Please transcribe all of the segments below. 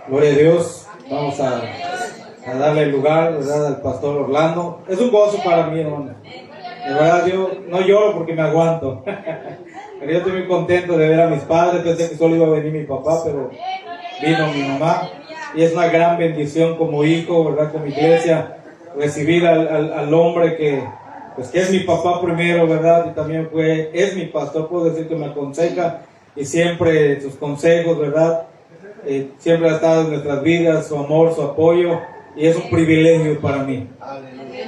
Gloria a Dios. Vamos a darle el lugar, ¿verdad?, al pastor Orlando. Es un gozo para mí, hermano. De verdad, yo no lloro porque me aguanto. Pero yo estoy muy contento de ver a mis padres. Pensé que solo iba a venir mi papá, pero vino mi mamá. Y es una gran bendición como hijo, ¿verdad?, como iglesia, recibir al hombre que es mi papá primero, ¿verdad? Y también es mi pastor, puedo decir que me aconseja y siempre sus consejos, ¿verdad? Siempre ha estado en nuestras vidas, su amor, su apoyo, y es un privilegio para mí,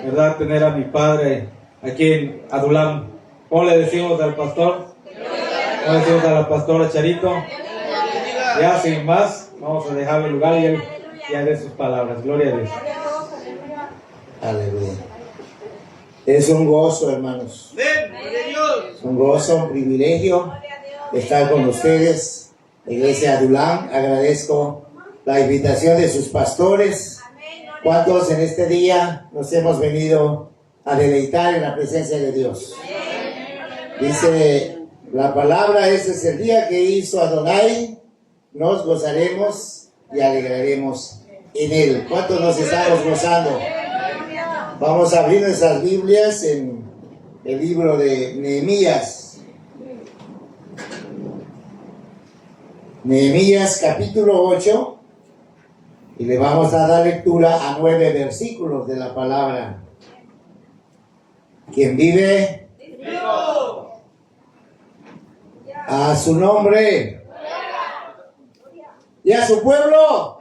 ¿verdad?, tener a mi padre aquí en Adulam. ¿Cómo le decimos al pastor? ¿Cómo le decimos a la pastora Charito? Ya sin más, vamos a dejarle el lugar y él ya dé sus palabras. Gloria a Dios. Aleluya. Es un gozo, hermanos. Es un gozo, un privilegio estar con ustedes. La iglesia Adulam, agradezco la invitación de sus pastores. ¿Cuántos en este día nos hemos venido a deleitar en la presencia de Dios? Dice la palabra: este es el día que hizo Adonai, nos gozaremos y alegraremos en él. ¿Cuántos nos estamos gozando? Vamos a abrir nuestras Biblias en el libro de Nehemías. Nehemías capítulo 8. Y le vamos a dar lectura a 9 versículos de la palabra. ¿Quién vive? A su nombre. Y a su pueblo.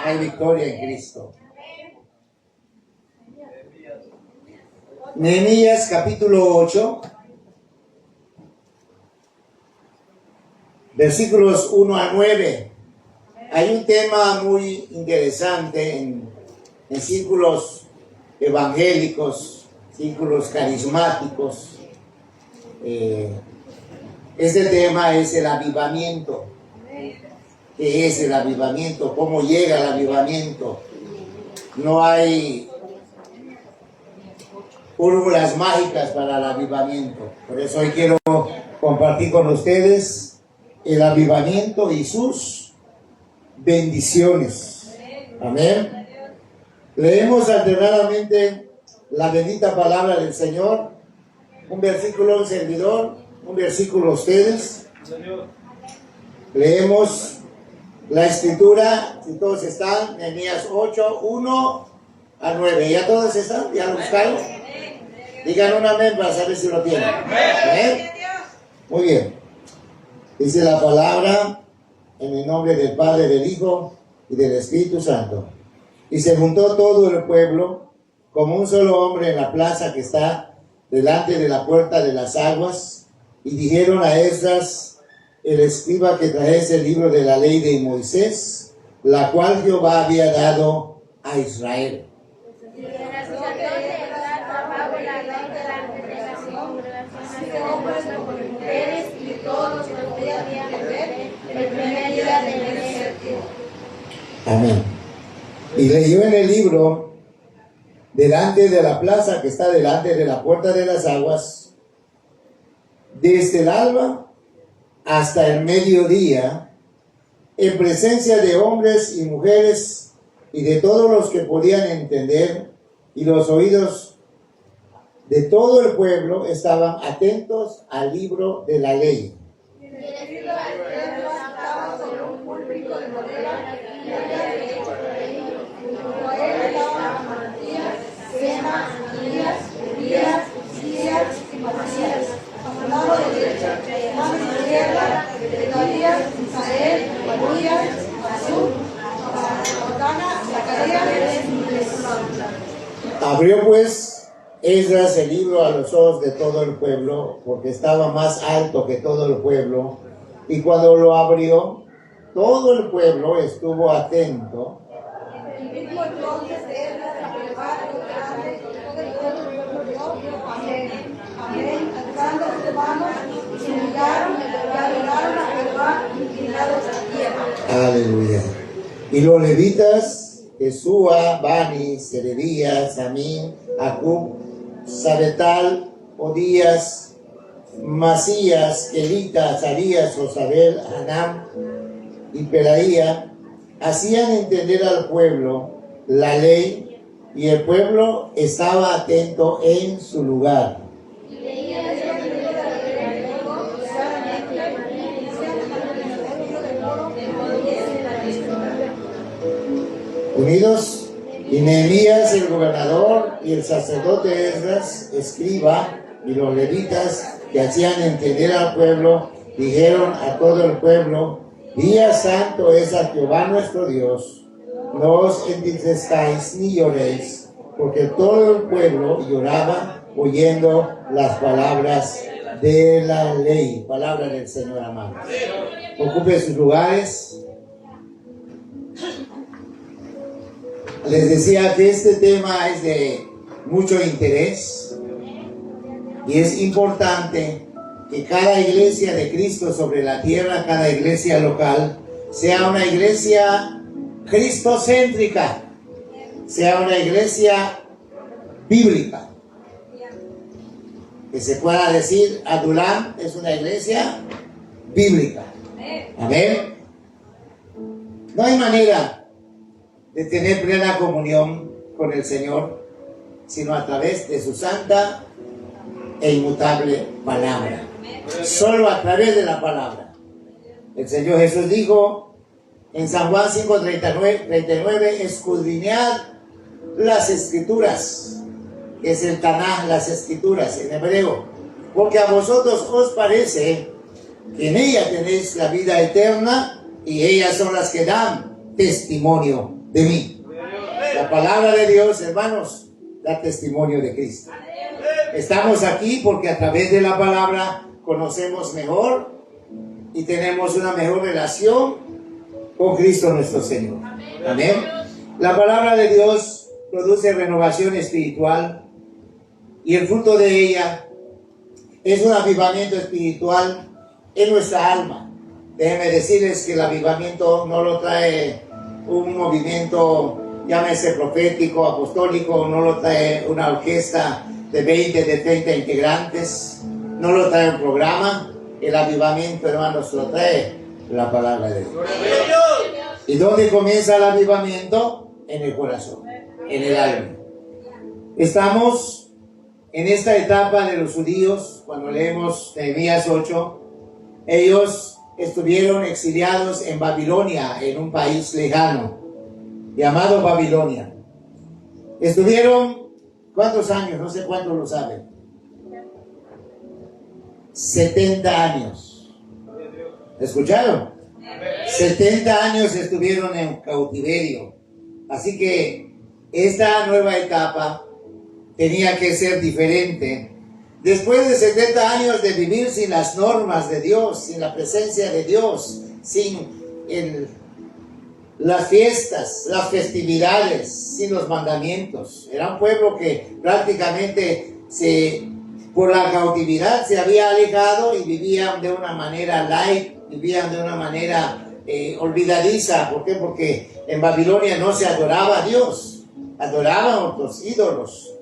Hay victoria en Cristo. Nehemías capítulo 8, versículos 1 a 9. Hay un tema muy interesante en círculos evangélicos, círculos carismáticos. Este tema es el avivamiento. ¿Qué es el avivamiento? ¿Cómo llega el avivamiento? No hay fórmulas mágicas para el avivamiento. Por eso hoy quiero compartir con ustedes el avivamiento y sus bendiciones. Amén. Leemos alternadamente la bendita palabra del Señor. Un versículo un servidor, un versículo ustedes. Leemos la escritura, si todos están, Nehemías 8, 1 a 9. ¿Ya todos están? ¿Ya lo buscaron? Digan un amén para saber si lo tienen. ¿Amén? Muy bien. Dice la palabra en el nombre del Padre, del Hijo y del Espíritu Santo. Y se juntó todo el pueblo como un solo hombre en la plaza que está delante de la puerta de las aguas, y dijeron a Esdras, el escriba, que trajese el libro de la ley de Moisés, la cual Jehová había dado a Israel. Amén. Y leyó en el libro, delante de la plaza que está delante de la puerta de las aguas, desde el alba hasta el mediodía, en presencia de hombres y mujeres y de todos los que podían entender, y los oídos de todo el pueblo estaban atentos al libro de la ley. Abrió pues Esdras el libro a los ojos de todo el pueblo, porque estaba más alto que todo el pueblo, y cuando lo abrió, todo el pueblo estuvo atento. Aleluya. Y los levitas, Jesúa, Bani, Serebías, Samín, Acub, Sabetal, Odías, Masías, Elita, Azarías, Josabel, Anam y Pelaía, hacían entender al pueblo la ley y el pueblo estaba atento en su lugar. Unidos, y Nehemías el gobernador y el sacerdote Esdras, escriba, y los levitas que hacían entender al pueblo, dijeron a todo el pueblo: día santo es a Jehová nuestro Dios, no os entristezcáis ni lloréis, porque todo el pueblo lloraba oyendo las palabras de la ley. Palabra del Señor, amados. Ocupe sus lugares. Les decía que este tema es de mucho interés y es importante que cada iglesia de Cristo sobre la tierra, cada iglesia local, sea una iglesia cristocéntrica, sea una iglesia bíblica. Que se pueda decir, Adulam es una iglesia bíblica. Amén. No hay manera de tener plena comunión con el Señor sino a través de su santa e inmutable palabra. Solo a través de la palabra. El Señor Jesús dijo en San Juan 5:39, escudriñad las escrituras, que es el Tanaj, las escrituras en hebreo, porque a vosotros os parece que en ella tenéis la vida eterna y ellas son las que dan testimonio de mí. La palabra de Dios, hermanos, da testimonio de Cristo. Estamos aquí porque a través de la palabra conocemos mejor y tenemos una mejor relación con Cristo nuestro Señor. Amén. La palabra de Dios produce renovación espiritual y el fruto de ella es un avivamiento espiritual en nuestra alma. Déjenme decirles que el avivamiento no lo trae un movimiento, llámese profético, apostólico, no lo trae una orquesta de 20, de 30 integrantes, no lo trae un programa. El avivamiento, hermanos, lo trae la palabra de Dios. ¿Y dónde comienza el avivamiento? En el corazón, en el alma. Estamos en esta etapa de los judíos. Cuando leemos Nehemías 8, ellos estuvieron exiliados en Babilonia, en un país lejano llamado Babilonia. Estuvieron, ¿cuántos años? No sé cuántos lo saben. 70 años. ¿Escucharon? 70 años estuvieron en cautiverio. Así que esta nueva etapa tenía que ser diferente. Después de 70 años de vivir sin las normas de Dios, sin la presencia de Dios, sin las fiestas, las festividades, sin los mandamientos. Era un pueblo que prácticamente por la cautividad se había alejado y vivían de una manera light, vivían de una manera olvidadiza. ¿Por qué? Porque en Babilonia no se adoraba a Dios, adoraban otros ídolos,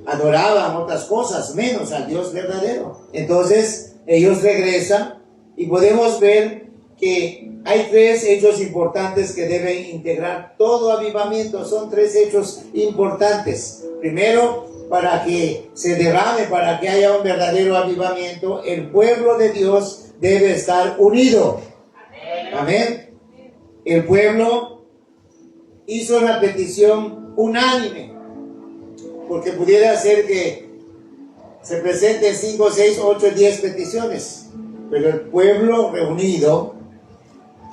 adoraban otras cosas, menos al Dios verdadero. Entonces ellos regresan y podemos ver que hay 3 hechos importantes que deben integrar todo avivamiento. Son 3 hechos importantes. Primero, para que se derrame, para que haya un verdadero avivamiento, el pueblo de Dios debe estar unido. Amén. El pueblo hizo una petición unánime, porque pudiera ser que se presenten 5, 6, 8, 10 peticiones, pero el pueblo reunido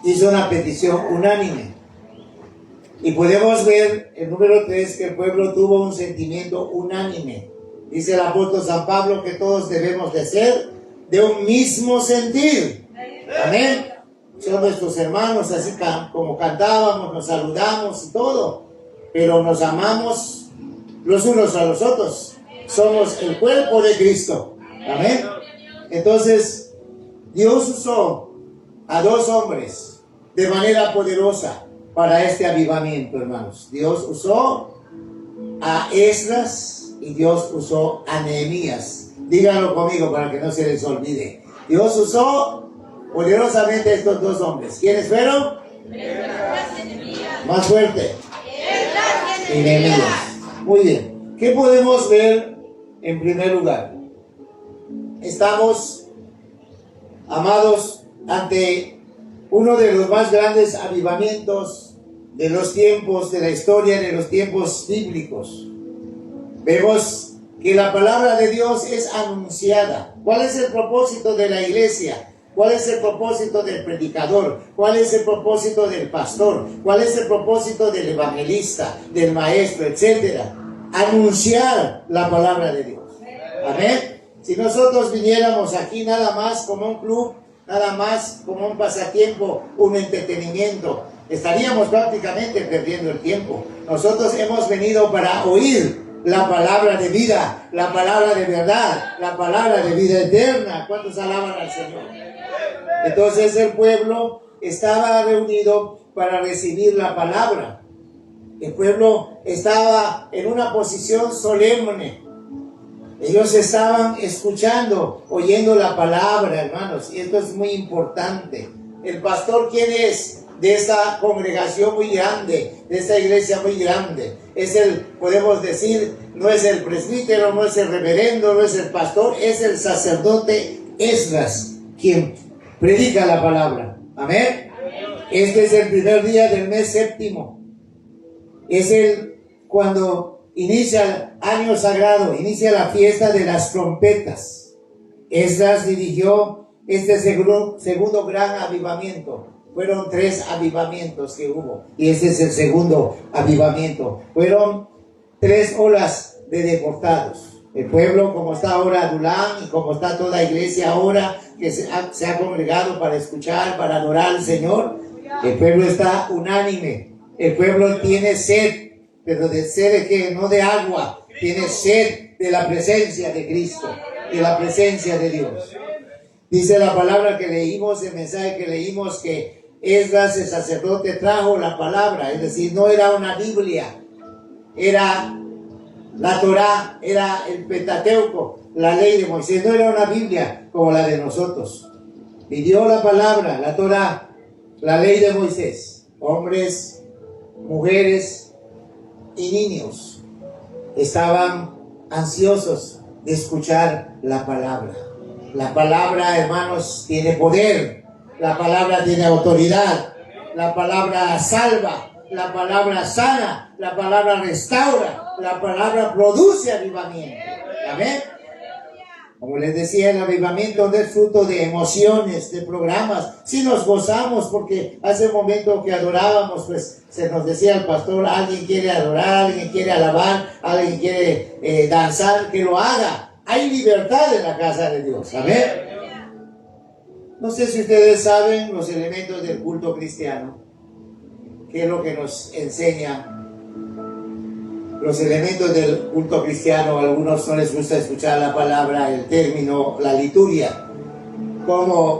hizo una petición unánime. Y podemos ver el número 3, que el pueblo tuvo un sentimiento unánime. Dice el apóstol San Pablo que todos debemos de ser de un mismo sentir. Amén. Son nuestros hermanos, así como cantábamos, nos saludamos y todo, pero nos amamos los unos a los otros. Somos el cuerpo de Cristo. Amén. Entonces, Dios usó a 2 hombres de manera poderosa para este avivamiento, hermanos. Dios usó a Esdras y Dios usó a Nehemías. Díganlo conmigo para que no se les olvide. Dios usó poderosamente a estos 2 hombres. ¿Quiénes fueron? Más fuerte. Y Nehemías. Muy bien. ¿Qué podemos ver en primer lugar? Estamos, amados, ante uno de los más grandes avivamientos de los tiempos, de la historia, de los tiempos bíblicos. Vemos que la palabra de Dios es anunciada. ¿Cuál es el propósito de la iglesia? ¿Cuál es el propósito del predicador? ¿Cuál es el propósito del pastor? ¿Cuál es el propósito del evangelista, del maestro, etcétera? Anunciar la palabra de Dios. Amén. Si nosotros viniéramos aquí nada más como un club, nada más como un pasatiempo, un entretenimiento, estaríamos prácticamente perdiendo el tiempo. Nosotros hemos venido para oír la palabra de vida, la palabra de verdad, la palabra de vida eterna. ¿Cuántos alaban al Señor? Entonces el pueblo estaba reunido para recibir la palabra. El pueblo estaba en una posición solemne. Ellos estaban escuchando, oyendo la palabra, hermanos, y esto es muy importante. El pastor, ¿quién es? De esta congregación muy grande, de esta iglesia muy grande. Es el, podemos decir, no es el presbítero, no es el reverendo, no es el pastor, es el sacerdote Esdras, quien predica la palabra. Amén. Este es el primer día del mes séptimo. Es cuando inicia el año sagrado, inicia la fiesta de las trompetas. Esdras dirigió este segundo gran avivamiento. Fueron 3 avivamientos que hubo, y este es el segundo avivamiento. Fueron 3 olas de deportados. El pueblo, como está ahora Adulán y como está toda iglesia ahora, que se ha congregado para escuchar, para adorar al Señor, el pueblo está unánime. El pueblo tiene sed, pero de sed de qué? No de agua, tiene sed de la presencia de Cristo, de la presencia de Dios. Dice la palabra que leímos, el mensaje que leímos, que Esdras, el sacerdote, trajo la palabra, es decir, no era una Biblia, era la Torá, era el Pentateuco, la ley de Moisés, no era una Biblia como la de nosotros. Pidió la palabra, la Torá, la ley de Moisés. Hombres, mujeres y niños estaban ansiosos de escuchar la palabra. La palabra, hermanos, tiene poder. La palabra tiene autoridad. La palabra salva. La palabra sana. La palabra restaura. La palabra produce avivamiento. Amén. Como les decía, el avivamiento no es fruto de emociones, de programas. Sí nos gozamos porque hace un momento que adorábamos, pues se nos decía el pastor, alguien quiere adorar, alguien quiere alabar, alguien quiere danzar, que lo haga. Hay libertad en la casa de Dios. Amén. No sé si ustedes saben los elementos del culto cristiano. ¿Qué es lo que nos enseña? Los elementos del culto cristiano, a algunos no les gusta escuchar la palabra, el término, la liturgia.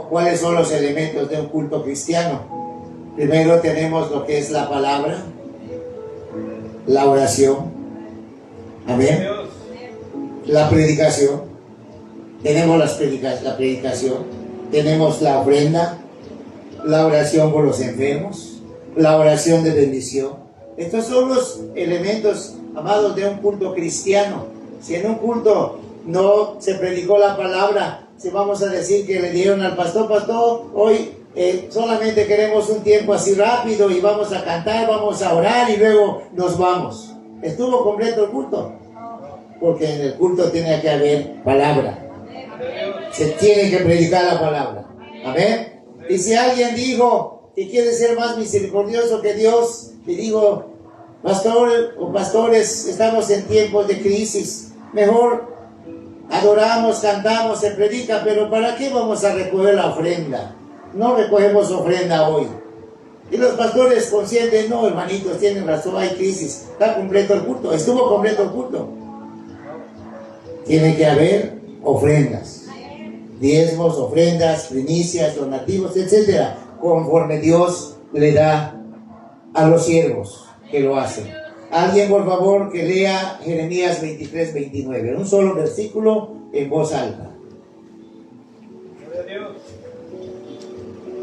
¿Cuáles son los elementos de un culto cristiano? Primero tenemos lo que es la palabra, la oración, amén, la predicación, tenemos la predicación, tenemos la ofrenda, la oración por los enfermos, la oración de bendición. Estos son los elementos, amados, de un culto cristiano. Si en un culto no se predicó la palabra, si vamos a decir que le dieron al pastor, hoy solamente queremos un tiempo así rápido y vamos a cantar, vamos a orar y luego nos vamos. ¿Estuvo completo el culto? Porque en el culto tiene que haber palabra. Se tiene que predicar la palabra. Amén. Y si alguien dijo que quiere ser más misericordioso que Dios, le digo, pastor o pastores, estamos en tiempos de crisis. Mejor adoramos, cantamos, se predica, pero ¿para qué vamos a recoger la ofrenda? No recogemos ofrenda hoy. Y los pastores conscientes, no, hermanitos, tienen razón, hay crisis. Está completo el culto, estuvo completo el culto. Tiene que haber ofrendas, diezmos, ofrendas, primicias, donativos, etcétera, conforme Dios le da a los siervos que lo hacen. Alguien, por favor, que lea Jeremías 23, 29, un solo versículo en voz alta.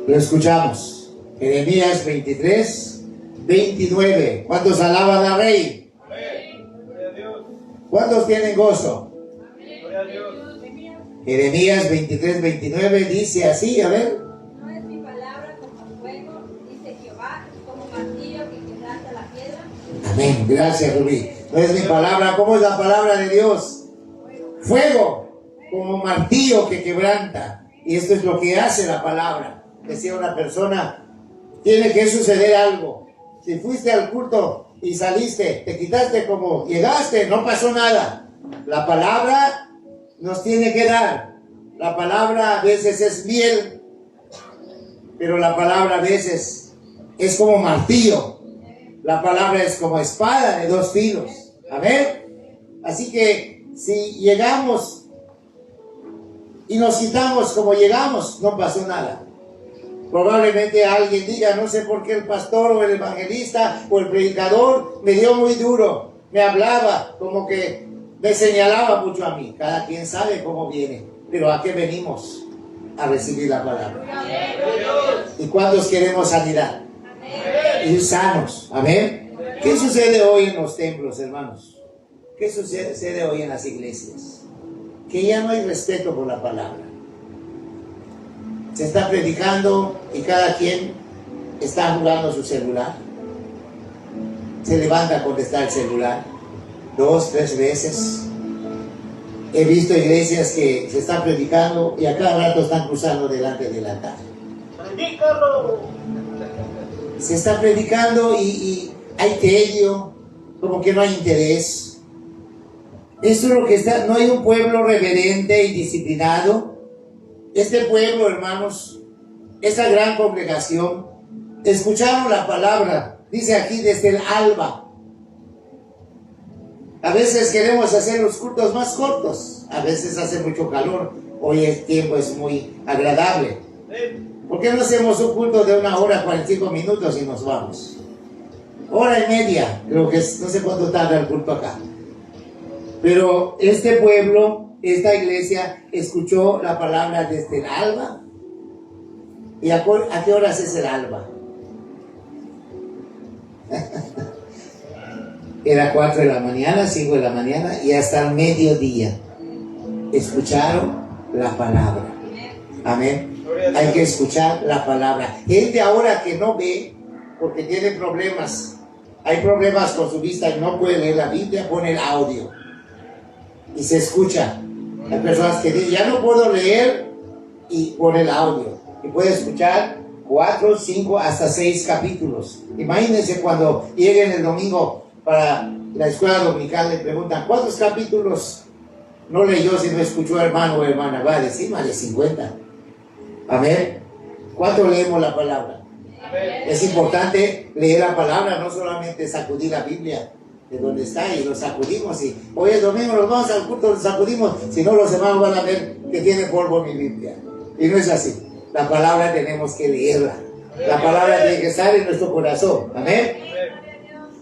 Lo escuchamos. Jeremías 23, 29. ¿Cuántos alaban al Rey? ¿Cuántos tienen gozo? Jeremías 23, 29 dice así, a ver. No es mi palabra como fuego, dice Jehová, como martillo que quebranta la piedra. Amén, gracias Rubí. No es mi palabra, ¿cómo es la palabra de Dios? Fuego, como martillo que quebranta. Y esto es lo que hace la palabra. Decía una persona, tiene que suceder algo. Si fuiste al culto y saliste, te quitaste como llegaste, no pasó nada. La palabra nos tiene que dar. La palabra a veces es miel, pero la palabra a veces es como martillo. La palabra es como espada de dos filos. Amén. Así que si llegamos y nos quitamos como llegamos, no pasó nada. Probablemente alguien diga, no sé por qué el pastor o el evangelista o el predicador me dio muy duro, me hablaba, como que me señalaba mucho a mí. Cada quien sabe cómo viene, pero ¿a qué venimos? A recibir la palabra. ¿Y cuántos queremos sanidad? Ir sanos. Amén. ¿Qué sucede hoy en los templos, hermanos? ¿Qué sucede hoy en las iglesias? Que ya no hay respeto por la palabra. Se está predicando y cada quien está jugando su celular. Se levanta a contestar el celular 2, 3 veces. He visto iglesias que se están predicando y a cada rato están cruzando delante del altar. ¡Predícalo! Se está predicando y hay tedio, como que no hay interés. Esto es lo que está. No hay un pueblo reverente y disciplinado. Este pueblo, hermanos, esa gran congregación, escucharon la palabra, dice aquí, desde el alba. A veces queremos hacer los cultos más cortos, a veces hace mucho calor, hoy el tiempo es muy agradable. ¿Por qué no hacemos un culto de 1 hora, 45 minutos y nos vamos? 1 hora y media, creo que es, no sé cuánto tarda el culto acá. Pero este pueblo, esta iglesia, escuchó la palabra desde el alba. ¿Y a qué horas es el alba? Era 4 de la mañana, 5 de la mañana y hasta el mediodía. Escucharon la palabra. Amén. Hay que escuchar la palabra. Gente ahora que no ve porque tiene problemas. Hay problemas con su vista y no puede leer la Biblia, pone el audio. Y se escucha. Hay personas que dicen, ya no puedo leer, y pone el audio. Y puede escuchar 4, 5, hasta 6 capítulos. Imagínense cuando lleguen el domingo para la escuela dominical, le preguntan, ¿cuántos capítulos no leyó si no escuchó hermano o hermana? Va a decir más de 50. Amén. ¿Cuánto leemos la palabra? Es importante leer la palabra, no solamente sacudir la Biblia de donde está y lo sacudimos y hoy es domingo, nos vamos al culto, lo sacudimos, si no los hermanos van a ver que tiene polvo mi Biblia. Y no es así. La palabra tenemos que leerla. La palabra tiene que estar en nuestro corazón. Amén.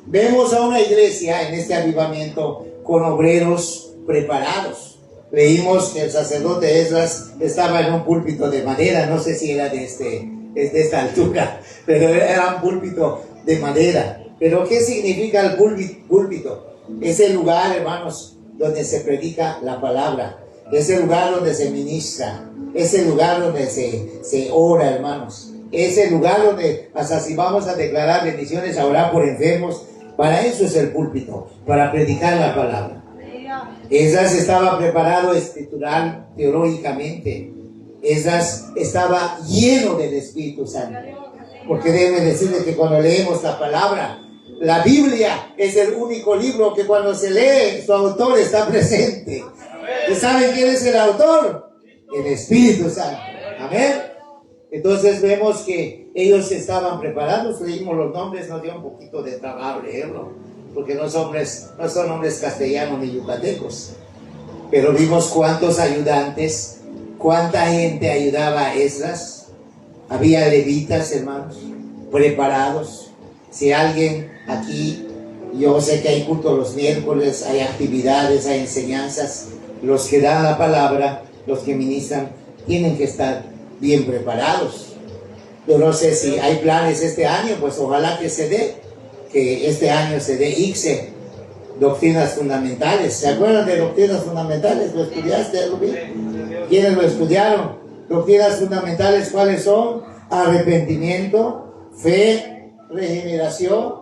Vemos a una iglesia en este avivamiento con obreros preparados. Leímos que el sacerdote Esdras estaba en un púlpito de madera, no sé si era de esta altura, pero era un púlpito de madera. Pero ¿qué significa el púlpito? Es el lugar, hermanos, donde se predica la palabra. Es el lugar donde se ministra. Es el lugar donde se ora, hermanos. Es el lugar donde, hasta si vamos a declarar bendiciones, a orar por enfermos, para eso es el púlpito, para predicar la palabra. Esdras estaba preparado escritural, teológicamente. Esdras estaba lleno del Espíritu Santo. Porque déjenme decirles que cuando leemos la palabra, la Biblia es el único libro que cuando se lee, su autor está presente. ¿Y saben quién es el autor? El Espíritu Santo. Amén. Entonces vemos que ellos estaban preparados, leímos los nombres, nos dio un poquito de trabajo leerlo, porque no son hombres castellanos ni yucatecos. Pero vimos cuántos ayudantes, cuánta gente ayudaba a Esdras. Había levitas, hermanos, preparados. Si alguien aquí, yo sé que hay culto los miércoles, hay actividades, hay enseñanzas. Los que dan la palabra, los que ministran, tienen que estar bien preparados. Yo no sé si hay planes este año, pues ojalá que se dé. que este año se dé ICSE, Doctrinas Fundamentales. ¿Se acuerdan de Doctrinas Fundamentales? ¿Lo estudiaste, Rubí? ¿Quiénes lo estudiaron? Doctrinas Fundamentales, ¿cuáles son? Arrepentimiento, fe, regeneración,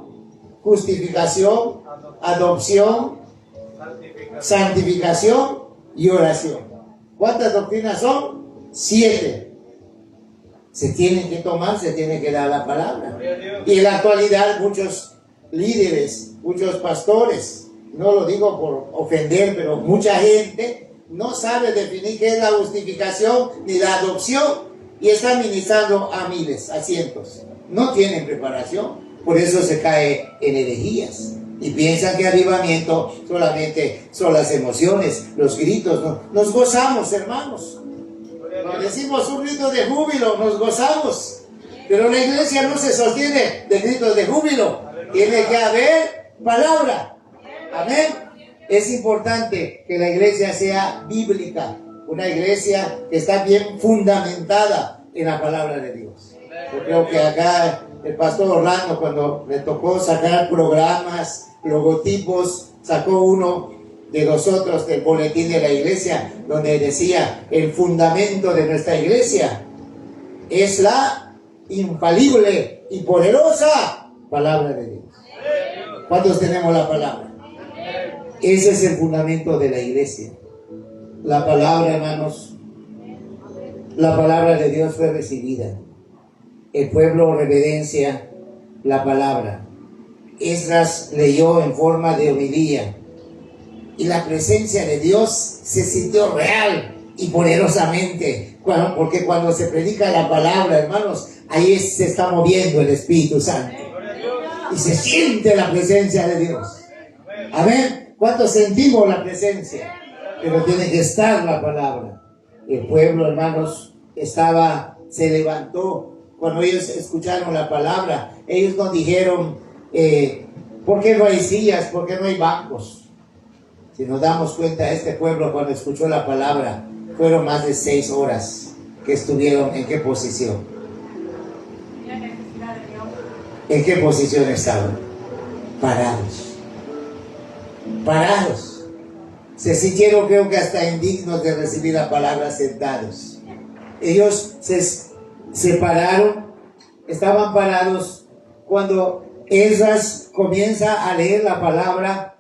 justificación, adopción, santificación y oración. ¿Cuántas doctrinas son? 7. Se tienen que tomar, se tiene que dar la palabra. Y en la actualidad muchos líderes, muchos pastores, no lo digo por ofender, pero mucha gente no sabe definir qué es la justificación ni la adopción y está ministrando a miles, a cientos. No tienen preparación, por eso se cae en herejías y piensan que avivamiento solamente son las emociones, los gritos. No. Nos gozamos, hermanos. Nos decimos un grito de júbilo, nos gozamos. Pero la iglesia no se sostiene de gritos de júbilo. Tiene que haber palabra. Amén. Es importante que la iglesia sea bíblica, una iglesia que está bien fundamentada en la palabra de Dios. Yo creo que acá el pastor Orlando, cuando le tocó sacar programas, logotipos, sacó uno de nosotros del boletín de la iglesia, donde decía: el fundamento de nuestra iglesia es la infalible y poderosa palabra de Dios. ¿Cuántos tenemos la palabra? Ese es el fundamento de la iglesia. La palabra, hermanos, la palabra de Dios fue recibida. El pueblo reverencia la palabra. Esdras leyó en forma de homilía y la presencia de Dios se sintió real y poderosamente, porque cuando se predica la palabra, hermanos, ahí se está moviendo el Espíritu Santo y se siente la presencia de Dios. Amén. ¿Cuántos sentimos la presencia? Pero tiene que estar la palabra. El pueblo, hermanos, se levantó cuando ellos escucharon la palabra. Ellos no dijeron: ¿por qué no hay sillas? ¿Por qué no hay bancos? Si nos damos cuenta, este pueblo cuando escuchó la palabra, fueron más de 6 horas que estuvieron. ¿En qué posición? ¿En qué posición estaban? Parados. Parados. Se sintieron, creo que hasta indignos de recibir la palabra, sentados. Ellos se pararon, estaban parados cuando Esdras comienza a leer la palabra.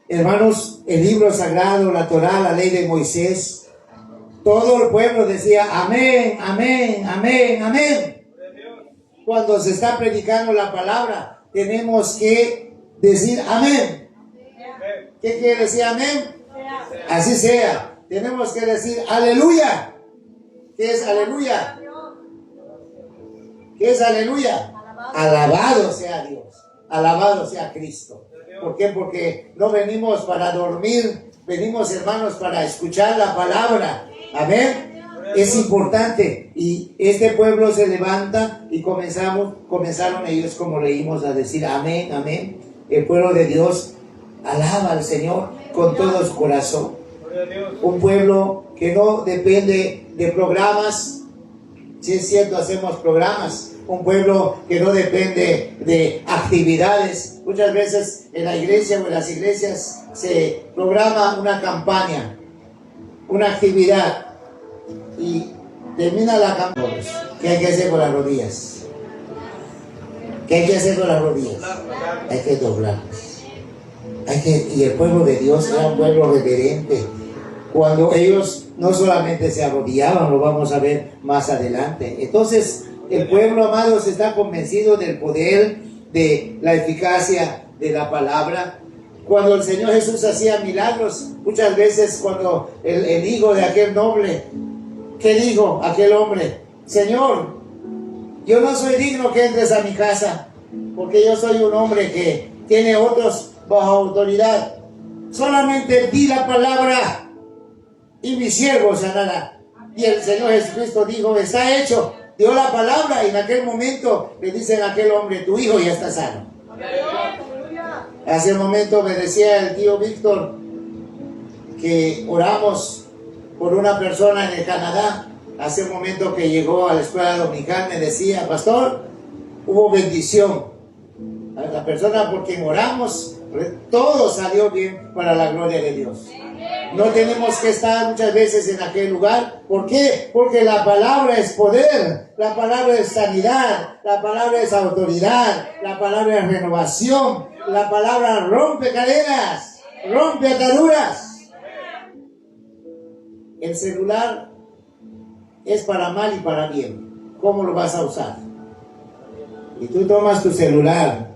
Hermanos, el libro sagrado, la Torá, la ley de Moisés, todo el pueblo decía: amén, amén, amén, amén. Cuando se está predicando la palabra, tenemos que decir amén. ¿Qué quiere decir amén? Así sea. Tenemos que decir aleluya. ¿Qué es aleluya? ¿Qué es aleluya? Alabado sea Dios. Alabado sea Cristo. ¿Por qué? Porque no venimos para dormir, venimos, hermanos, para escuchar la palabra. Amén. Es importante. Y este pueblo se levanta y comenzaron ellos, como leímos, a decir amén, amén. El pueblo de Dios alaba al Señor con todo su corazón. Un pueblo que no depende de programas. Si es cierto, hacemos programas. Un pueblo que no depende de actividades. Muchas veces en la iglesia o en las iglesias se programa una campaña, una actividad, y termina la campaña. ¿Qué hay que hacer con las rodillas? ¿Qué hay que hacer con las rodillas? Hay que doblarlas. Y el pueblo de Dios era un pueblo reverente. Cuando ellos no solamente se arrodillaban, lo vamos a ver más adelante. Entonces, el pueblo, amados, está convencido del poder, de la eficacia de la palabra. Cuando el Señor Jesús hacía milagros, muchas veces cuando el hijo de aquel noble, ¿qué dijo aquel hombre? Señor, yo no soy digno que entres a mi casa, porque yo soy un hombre que tiene otros bajo autoridad. Solamente di la palabra y mi siervo sanará. Y el Señor Jesucristo dijo: está hecho. Dio la palabra y en aquel momento le dicen a aquel hombre: tu hijo ya está sano. Hace un momento me decía el tío Víctor que oramos por una persona en el Canadá. Hace un momento que llegó a la escuela dominical, me decía: pastor, hubo bendición. A la persona por quien oramos, todo salió bien para la gloria de Dios. No tenemos que estar muchas veces en aquel lugar. ¿Por qué? Porque la palabra es poder, la palabra es sanidad, la palabra es autoridad, la palabra es renovación, la palabra rompe cadenas, rompe ataduras. El celular es para mal y para bien. ¿Cómo lo vas a usar? Y tú tomas tu celular,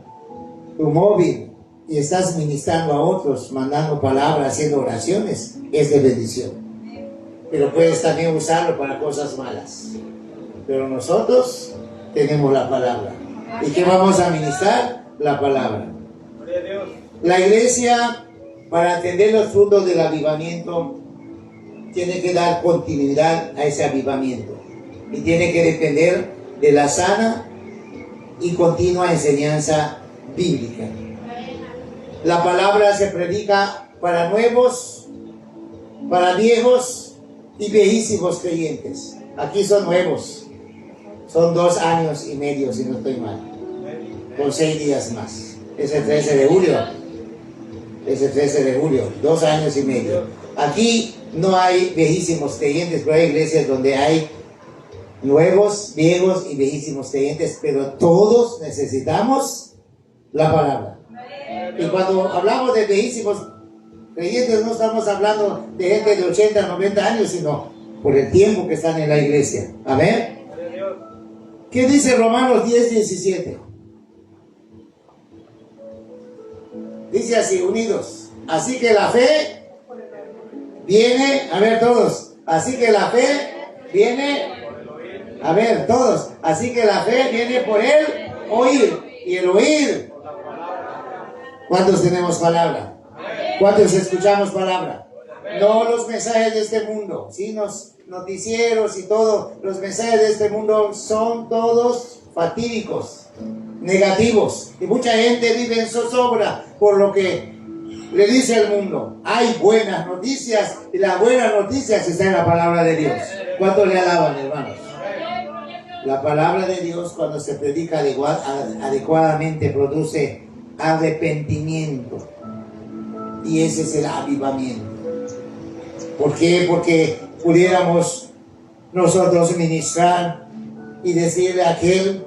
tu móvil, y estás ministrando a otros, mandando palabras, haciendo oraciones, es de bendición. Pero puedes también usarlo para cosas malas. Pero nosotros tenemos la palabra. ¿Y qué vamos a ministrar? La palabra. La iglesia, para atender los frutos del avivamiento, tiene que dar continuidad a ese avivamiento. Y tiene que depender de la sana y continua enseñanza bíblica. La palabra se predica para nuevos, para viejos y viejísimos creyentes. Aquí son nuevos. Son 2 años y medio, si no estoy mal. Con 6 días más. Es el 13 de julio. Es el 13 de julio. 2 años y medio. Aquí no hay viejísimos creyentes, pero hay iglesias donde hay nuevos, viejos y viejísimos creyentes, pero todos necesitamos la palabra. Y cuando hablamos de viejísimos creyentes, no estamos hablando de gente de 80, 90 años, sino por el tiempo que están en la iglesia. Amén. ¿Qué dice Romanos 10, 17? Dice así, unidos. Así que la fe viene, a ver todos, así que la fe viene, a ver todos, así que la fe viene por el oír, y el oír. ¿Cuántos tenemos palabra? ¿Cuántos escuchamos palabra? No los mensajes de este mundo, sí, los noticieros y todo, los mensajes de este mundo son todos fatídicos, negativos, y mucha gente vive en zozobra por lo que le dice el mundo. Hay buenas noticias, y las buenas noticias están en la palabra de Dios. ¿Cuántos le alaban, hermanos? La palabra de Dios, cuando se predica adecuadamente, produce arrepentimiento, y ese es el avivamiento. ¿Por qué? Porque pudiéramos nosotros ministrar y decirle a aquel: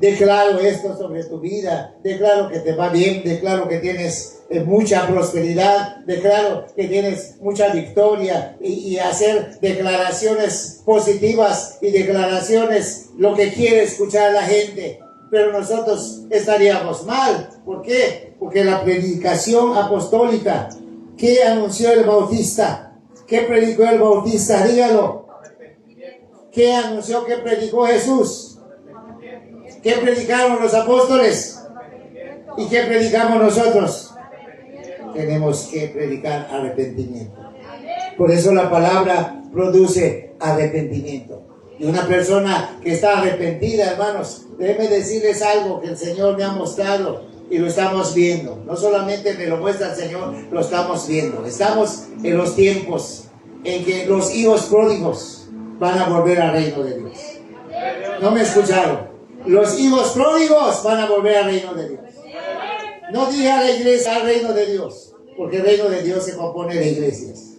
declaro esto sobre tu vida, declaro que te va bien, declaro que tienes mucha prosperidad, declaro que tienes mucha victoria, y hacer declaraciones positivas y declaraciones lo que quiere escuchar la gente. Pero nosotros estaríamos mal. ¿Por qué? Porque la predicación apostólica, ¿qué anunció el Bautista? ¿Qué predicó el Bautista? Dígalo. ¿Qué anunció? ¿Qué predicó Jesús? ¿Qué predicaron los apóstoles? ¿Y qué predicamos nosotros? Tenemos que predicar arrepentimiento. Por eso la palabra produce arrepentimiento. Y una persona que está arrepentida, hermanos, déjenme decirles algo que el Señor me ha mostrado y lo estamos viendo. No solamente me lo muestra el Señor, lo estamos viendo. Estamos en los tiempos en que los hijos pródigos van a volver al reino de Dios. ¿No me escucharon? Los hijos pródigos van a volver al reino de Dios. No dije a la iglesia, al reino de Dios, porque el reino de Dios se compone de iglesias.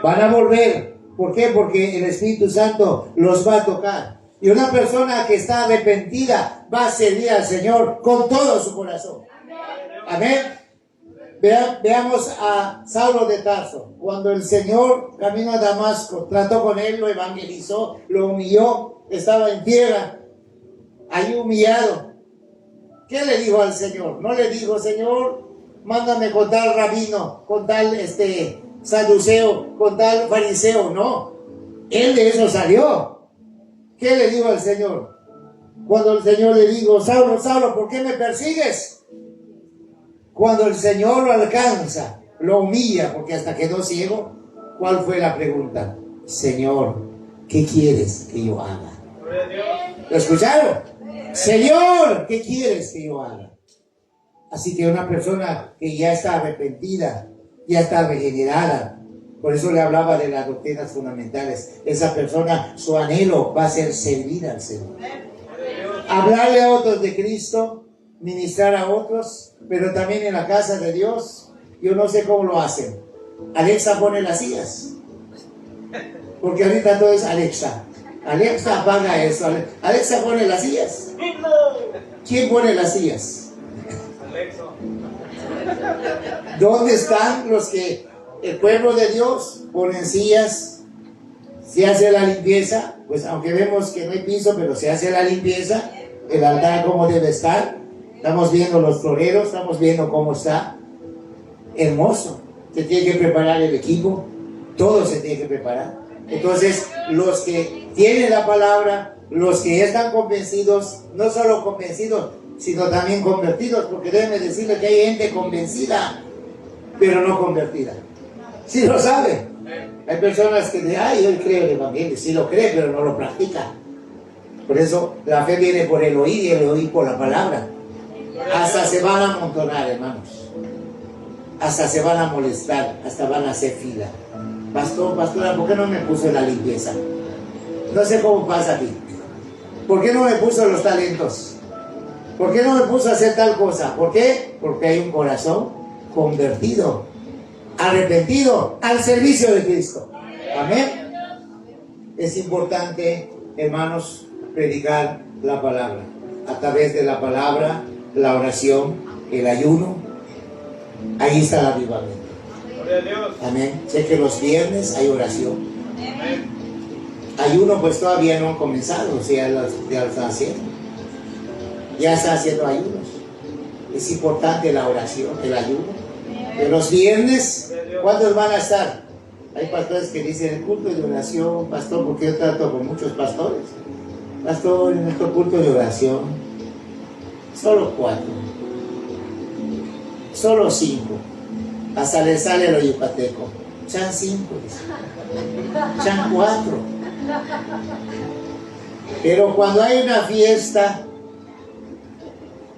Van a volver. ¿Por qué? Porque el Espíritu Santo los va a tocar. Y una persona que está arrepentida va a servir al Señor con todo su corazón. Amén. Veamos a Saulo de Tarso. Cuando el Señor camino a Damasco, trató con él, lo evangelizó, lo humilló, estaba en tierra, ahí humillado. ¿Qué le dijo al Señor? No le dijo: Señor, mándame con tal rabino, con tal saduceo, con tal fariseo. No, él de eso salió. ¿Qué le dijo al Señor? Cuando el Señor le dijo: Saulo, Saulo, ¿por qué me persigues? Cuando el Señor lo alcanza, lo humilla, porque hasta quedó ciego. ¿Cuál fue la pregunta? Señor, ¿qué quieres que yo haga? ¿Lo escucharon? Señor, ¿qué quieres que yo haga? Así que una persona que ya está arrepentida, ya está regenerada, por eso le hablaba de las doctrinas fundamentales, esa persona, su anhelo va a ser servir al Señor. Hablarle a otros de Cristo, ministrar a otros, pero también en la casa de Dios. Yo no sé cómo lo hacen. Alexa pone las sillas. Porque ahorita todo es Alexa. Alexa apaga eso. Alexa pone las sillas. ¿Quién pone las sillas? Alexa. ¿Dónde están los que el pueblo de Dios ponen sillas? Se hace la limpieza, pues aunque vemos que no hay piso, pero se hace la limpieza. El altar como debe estar. Estamos viendo los floreros, estamos viendo cómo está. Hermoso. Se tiene que preparar el equipo. Todo se tiene que preparar. Entonces, los que tienen la palabra, los que están convencidos, no solo convencidos, sino también convertidos, porque déjenme decirles que hay gente convencida, pero no convertida. Sí lo sabe. Hay personas que dicen, ay, yo creo en el evangelio, sí lo cree, pero no lo practica. Por eso la fe viene por el oír y el oír por la palabra. Hasta se van a amontonar, hermanos. Hasta se van a molestar, hasta van a hacer fila. Pastor, pastora, ¿por qué no me puso en la limpieza? No sé cómo pasa aquí. ¿Por qué no me puso los talentos? ¿Por qué no me puso a hacer tal cosa? ¿Por qué? Porque hay un corazón convertido, arrepentido, al servicio de Cristo. Amén. Es importante, hermanos, predicar la palabra. A través de la palabra, la oración, el ayuno. Ahí está el avivamiento. Amén. Sé que los viernes hay oración. Ayuno pues todavía no han comenzado, o sea, ya lo están haciendo. Ya están haciendo ayunos. Es importante la oración, el ayuno. De los viernes, ¿cuántos van a estar? Hay pastores que dicen el culto de oración, pastor, porque yo trato con muchos pastores. Pastor, en nuestro culto de oración, solo 4, solo 5. Hasta le sale lo yucateco. Chan 5, Chan 4. Pero cuando hay una fiesta,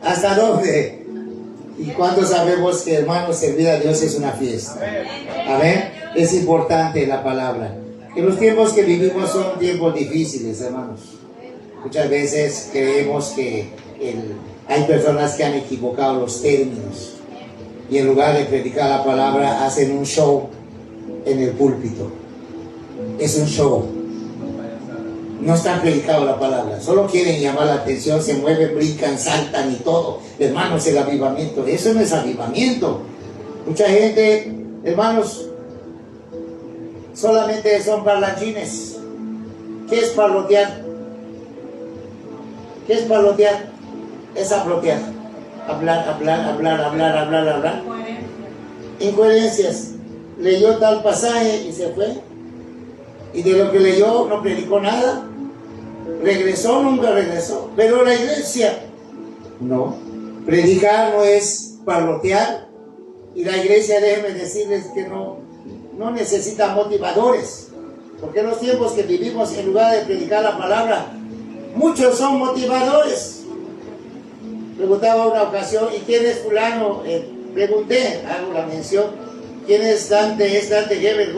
¿hasta dónde? ¿Y cuántos sabemos que, hermanos, servir a Dios es una fiesta? Amén. Es importante la palabra. Que los tiempos que vivimos son tiempos difíciles, hermanos. Muchas veces creemos que hay personas que han equivocado los términos. Y en lugar de predicar la palabra, hacen un show en el púlpito. Es un show. No están predicando la palabra. Solo quieren llamar la atención, se mueven, brincan, saltan y todo. Hermanos, el avivamiento. Eso no es avivamiento. Mucha gente, hermanos, solamente son parlanchines. ¿Qué es parlotear? ¿Qué es parlotear? Es aplotear. Hablar. Incoherencias. Leyó tal pasaje y se fue. Y de lo que leyó no predicó nada. Regresó, nunca regresó. Pero la iglesia, no. Predicar no es parlotear. Y la iglesia, déjenme decirles que no necesita motivadores. Porque en los tiempos que vivimos, en lugar de predicar la palabra, muchos son motivadores. Preguntaba una ocasión, ¿y quién es fulano? Pregunté, hago la mención, ¿quién es Dante? Es Dante Gebel,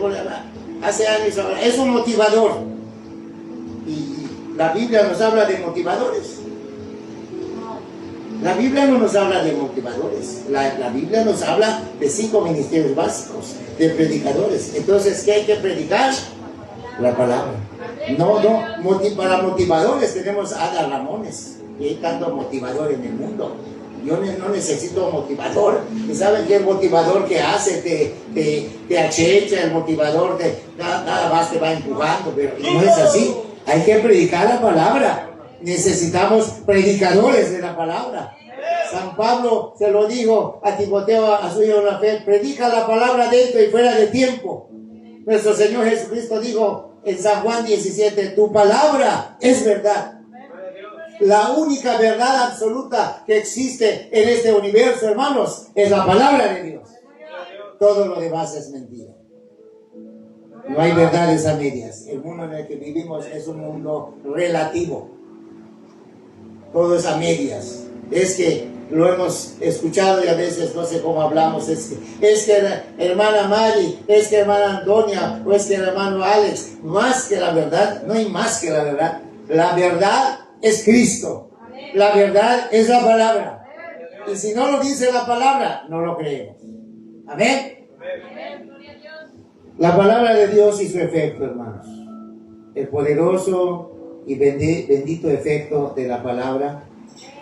hace años ahora. Es un motivador. Y la Biblia nos habla de motivadores. La Biblia no nos habla de motivadores. La Biblia nos habla de 5 ministerios básicos, de predicadores. Entonces, ¿qué hay que predicar? La palabra. Para motivadores tenemos a Ada Ramones. Y hay tanto motivador en el mundo. Yo no necesito motivador. ¿Y saben qué? El motivador que hace, te achecha, el motivador nada más te va empujando, pero no es así. Hay que predicar la palabra. Necesitamos predicadores de la palabra. San Pablo se lo dijo a Timoteo, a su hijo en la fe: predica la palabra dentro y fuera de tiempo. Nuestro Señor Jesucristo dijo en San Juan 17: tu palabra es verdad. La única verdad absoluta que existe en este universo, hermanos, es la palabra de Dios. Todo lo demás es mentira. No hay verdades a medias. El mundo en el que vivimos es un mundo relativo. Todo es a medias. Es que lo hemos escuchado y a veces no sé cómo hablamos. Es que hermana Mari, es que hermana Antonia, o es que el hermano Alex. Más que la verdad, no hay más que la verdad. La verdad es Cristo. La verdad es la palabra. Y si no lo dice la palabra, no lo creemos. Amén. La palabra de Dios y su efecto, hermanos. El poderoso y bendito efecto de la palabra,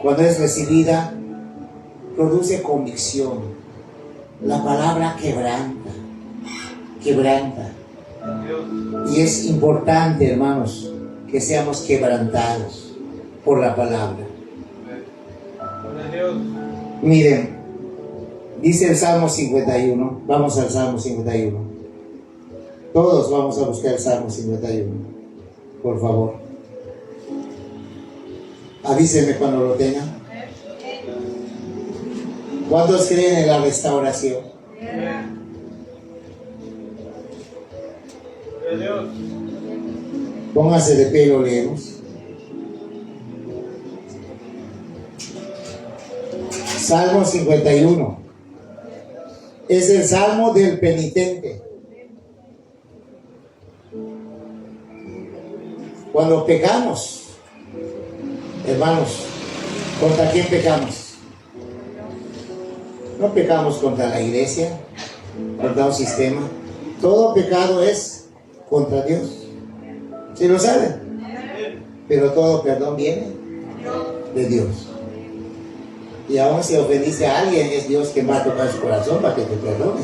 cuando es recibida, produce convicción. La palabra quebranta. Y es importante, hermanos, que seamos quebrantados por la palabra. Miren, dice el Salmo 51. Vamos al Salmo 51. Todos vamos a buscar el Salmo 51. Por favor. Avísenme cuando lo tengan. ¿Cuántos creen en la restauración? Pónganse de pie, lo leemos. Salmo 51. Es el salmo del penitente. Cuando pecamos, hermanos, ¿contra quién pecamos? No pecamos contra la iglesia, contra un sistema. Todo pecado es contra Dios. ¿Sí lo saben? Pero todo perdón viene de Dios. Y aún si ofendiste a alguien, es Dios quien va a tocar su corazón para que te perdone.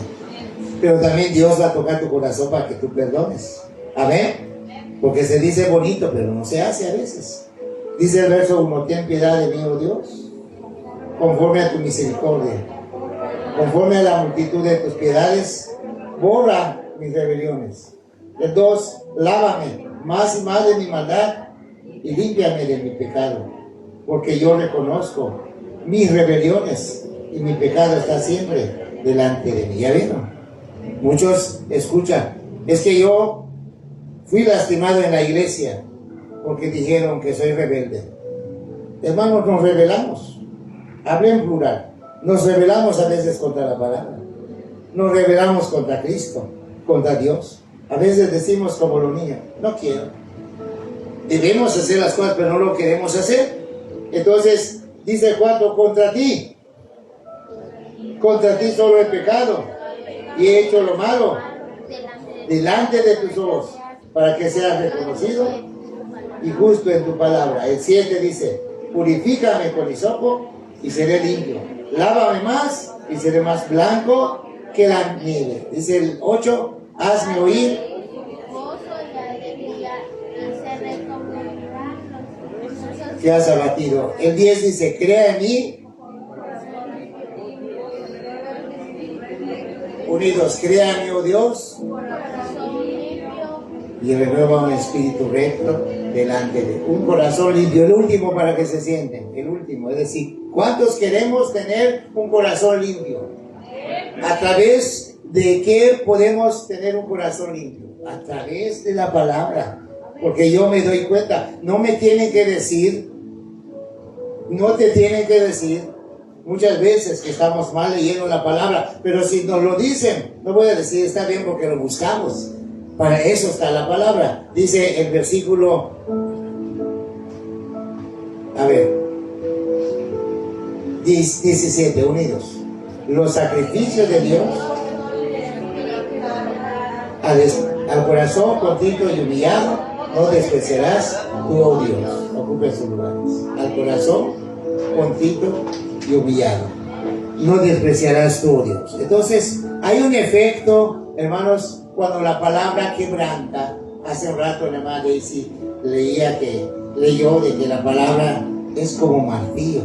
Pero también Dios va a tocar tu corazón para que tú perdones. Amén. Porque se dice bonito, pero no se hace a veces. Dice el verso 1: ten piedad de mí, oh Dios, conforme a tu misericordia. Conforme a la multitud de tus piedades, borra mis rebeliones. El 2: lávame más y más de mi maldad y límpiame de mi pecado. Porque yo reconozco mis rebeliones y mi pecado está siempre delante de mí. ¿Ya vieron? Muchos escuchan: es que yo fui lastimado en la iglesia porque dijeron que soy rebelde. Hermanos, nos rebelamos. Hablé en plural. Nos rebelamos a veces contra la palabra. Nos rebelamos contra Cristo, contra Dios. A veces decimos como los niños: no quiero. Debemos hacer las cosas, pero no lo queremos hacer. Entonces, dice el 4: contra ti solo he pecado y he hecho lo malo delante de tus ojos, para que seas reconocido y justo en tu palabra. El 7 dice: purifícame con hisopo y seré limpio. Lávame más y seré más blanco que la nieve. Dice el 8: hazme oír. Que has abatido. El 10 dice: crea en mí. Unidos, crea en mí, oh Dios, y renueva un espíritu recto delante de un corazón limpio. El último, para que se sienten, el último, es decir, ¿cuántos queremos tener un corazón limpio? ¿A través de qué podemos tener un corazón limpio? A través de la palabra. Porque yo me doy cuenta, no me tienen que decir, no te tienen que decir muchas veces que estamos mal leyendo la palabra, pero si nos lo dicen, no voy a decir está bien porque lo buscamos. Para eso está la palabra. Dice el versículo, a ver, 17, unidos. Los sacrificios de Dios al corazón contrito y humillado no despreciarás tú, oh Dios. Ocupe sus lugares. Al corazón contrito y humillado no despreciarás tú, oh Dios. Entonces hay un efecto, hermanos, cuando la palabra quebranta. Hace un rato la hermana Daisy leyó de que la palabra es como martillo.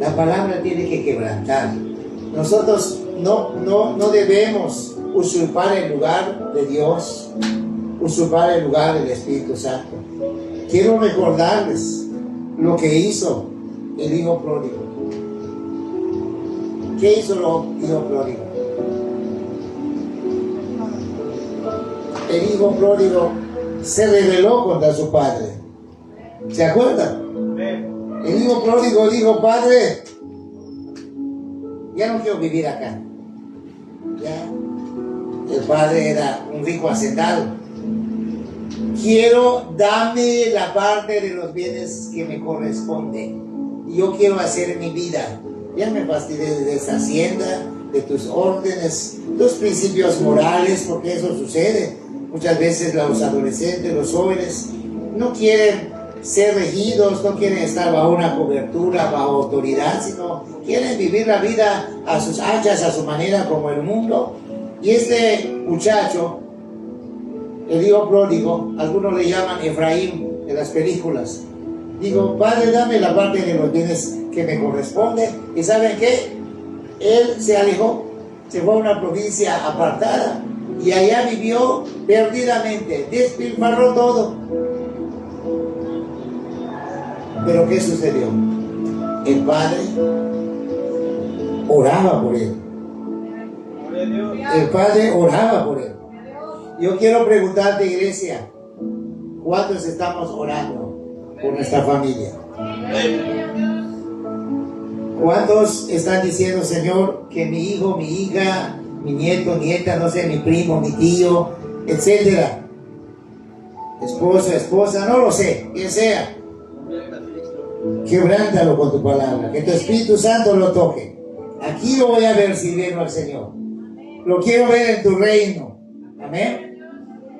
La palabra tiene que quebrantar. Nosotros no debemos usurpar el lugar de Dios, usurpar el lugar del Espíritu Santo. Quiero recordarles lo que hizo el hijo pródigo. ¿Qué hizo el hijo pródigo? El hijo pródigo se rebeló contra su padre. ¿Se acuerdan? El hijo pródigo dijo: padre, ya no quiero vivir acá. Ya. El padre era un rico hacendado. Quiero, dame la parte de los bienes que me corresponde. Yo quiero hacer mi vida. Ya me fastidié de esta hacienda, de tus órdenes, tus principios morales, porque eso sucede. Muchas veces los adolescentes, los jóvenes, no quieren ser regidos, no quieren estar bajo una cobertura, bajo autoridad, sino quieren vivir la vida a sus anchas, a su manera, como el mundo. Y este muchacho, el hijo pródigo, algunos le llaman Efraín de las películas. Digo, Padre, dame la parte de los bienes que me corresponde. ¿Y saben qué? Él se alejó, se fue a una provincia apartada y allá vivió perdidamente, despilfarró todo. Pero ¿qué sucedió? El padre oraba por él. El padre oraba por él. Yo quiero preguntarte, iglesia, ¿cuántos estamos orando por nuestra familia? ¿Cuántos están diciendo, Señor, que mi hijo, mi hija, mi nieto, nieta, no sé, mi primo, mi tío, etcétera, esposo, esposa, no lo sé, quien sea, quebrántalo con tu palabra, que tu Espíritu Santo lo toque? Aquí lo voy a ver sirviendo al Señor. Lo quiero ver en tu reino. Amén.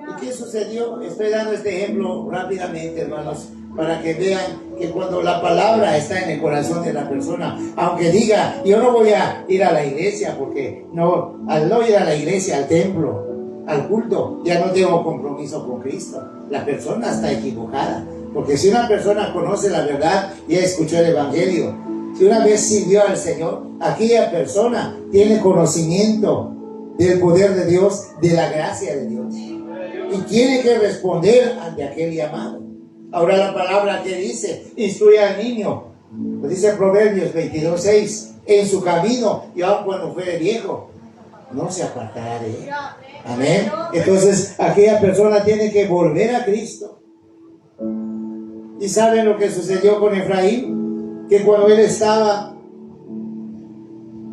¿Y qué sucedió? Estoy dando este ejemplo rápidamente, hermanos, para que vean que cuando la palabra está en el corazón de la persona, aunque diga, yo no voy a ir a la iglesia, porque no, al no ir a la iglesia, al templo, al culto, ya no tengo compromiso con Cristo. La persona está equivocada, porque si una persona conoce la verdad, ya escuchó el evangelio, si una vez sirvió al Señor, aquella persona tiene conocimiento del poder de Dios, de la gracia de Dios, y tiene que responder ante aquel llamado. Ahora la palabra que dice, instruye al niño, lo dice Proverbios 22:6, en su camino, y aun cuando fuere viejo, no se apartará de él. Amén. Entonces aquella persona tiene que volver a Cristo. ¿Y saben lo que sucedió con Efraín? Que cuando él estaba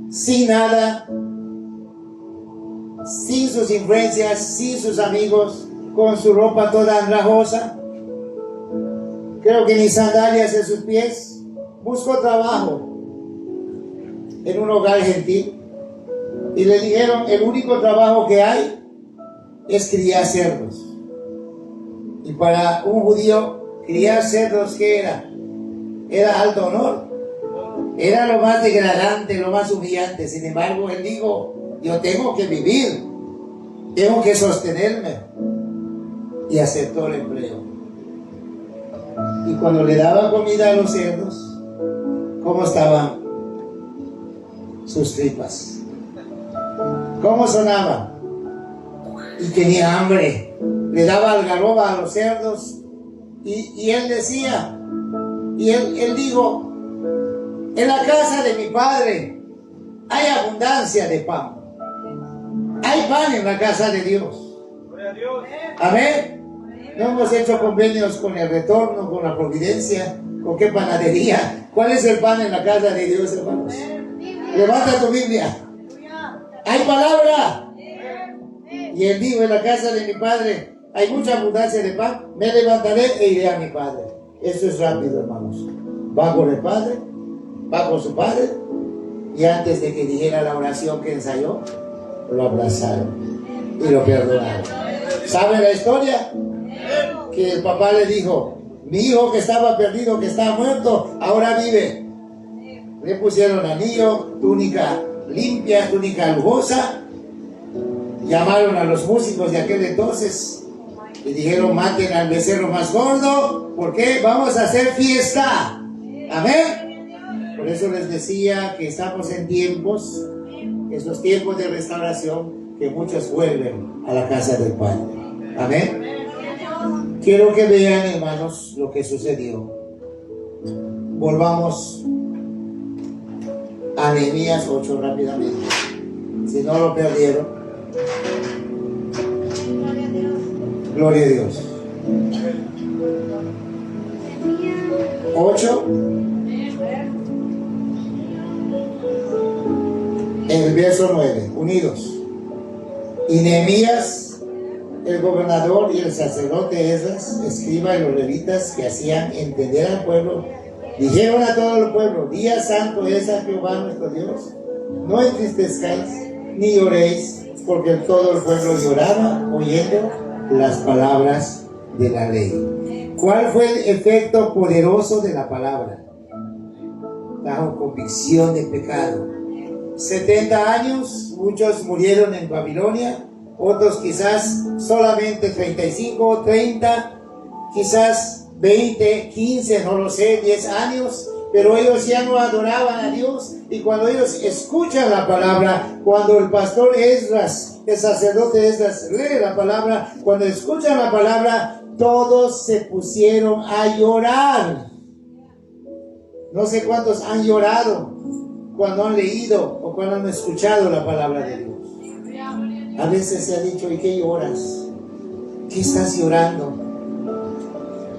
sin nada, sin sus influencias, sin sus amigos, con su ropa toda andrajosa, creo que ni sandalias en sus pies, buscó trabajo en un hogar gentil y le dijeron, el único trabajo que hay es criar cerdos. Y para un judío, criar cerdos, ¿qué era? Era alto honor, era lo más degradante, lo más humillante. Sin embargo, él dijo, yo tengo que vivir, tengo que sostenerme, y aceptó el empleo. Y cuando le daba comida a los cerdos, ¿cómo estaban sus tripas? ¿Cómo sonaban? Y tenía hambre. Le daba algarroba a los cerdos y él decía, y él dijo, en la casa de mi padre hay abundancia de pan. Hay pan en la casa de Dios. Amén. No hemos hecho convenios con el retorno, con la providencia, con qué panadería. ¿Cuál es el pan en la casa de Dios, hermanos? Levanta tu Biblia. Hay palabra. Y él dijo, en la casa de mi padre hay mucha abundancia de pan. Me levantaré e iré a mi padre. Eso es rápido, hermanos. Va con el padre, va con su padre, y antes de que dijera la oración que ensayó, lo abrazaron y lo perdonaron. ¿Saben la historia? Que el papá le dijo, mi hijo que estaba perdido, que estaba muerto, ahora vive. Le pusieron anillo, túnica limpia, túnica lujosa. Llamaron a los músicos de aquel entonces y dijeron, maten al becerro más gordo, porque vamos a hacer fiesta. Amén. Por eso les decía que estamos en tiempos, esos tiempos de restauración, que muchos vuelven a la casa del Padre. Amén. Quiero que vean, hermanos, lo que sucedió. Volvamos a Nehemías 8 rápidamente, si no lo perdieron. Gloria a Dios. 8, en el verso 9, unidos. Y Nehemías, el gobernador, y el sacerdote Esdras, escriba, y los levitas, que hacían entender al pueblo Dijeron a todo el pueblo: día santo es a Jehová nuestro Dios. No entristezcáis ni lloréis, porque todo el pueblo lloraba oyendo las palabras de la ley. ¿Cuál fue el efecto poderoso de la palabra? Bajo convicción de pecado. 70 años, muchos murieron en Babilonia, otros quizás solamente 35 o 30, quizás 20, 15, no lo sé, 10 años, pero ellos ya no adoraban a Dios. Y cuando ellos escuchan la palabra, cuando el pastor Esdras, el sacerdote Esdras, lee la palabra, cuando escuchan la palabra, todos se pusieron a llorar. No sé cuántos han llorado cuando han leído o cuando han escuchado la palabra de Dios. A veces se ha dicho: ¿y qué lloras? ¿Qué estás llorando?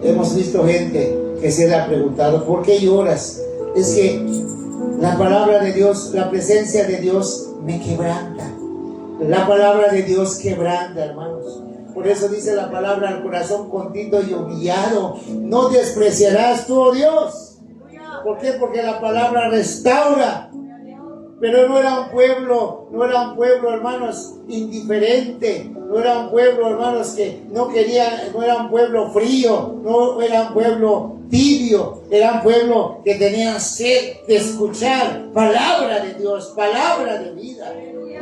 Hemos visto gente que se le ha preguntado: ¿por qué lloras? Es que la palabra de Dios, la presencia de Dios me quebranta. La palabra de Dios quebranta, hermanos. Por eso dice la palabra: al corazón contrito y humillado no despreciarás tú, oh Dios. ¿Por qué? Porque la palabra restaura. Pero no era un pueblo, hermanos, indiferente. No era un pueblo, hermanos, que no quería, no era un pueblo frío, no era un pueblo tibio, era un pueblo que tenía sed de escuchar palabra de Dios, palabra de vida.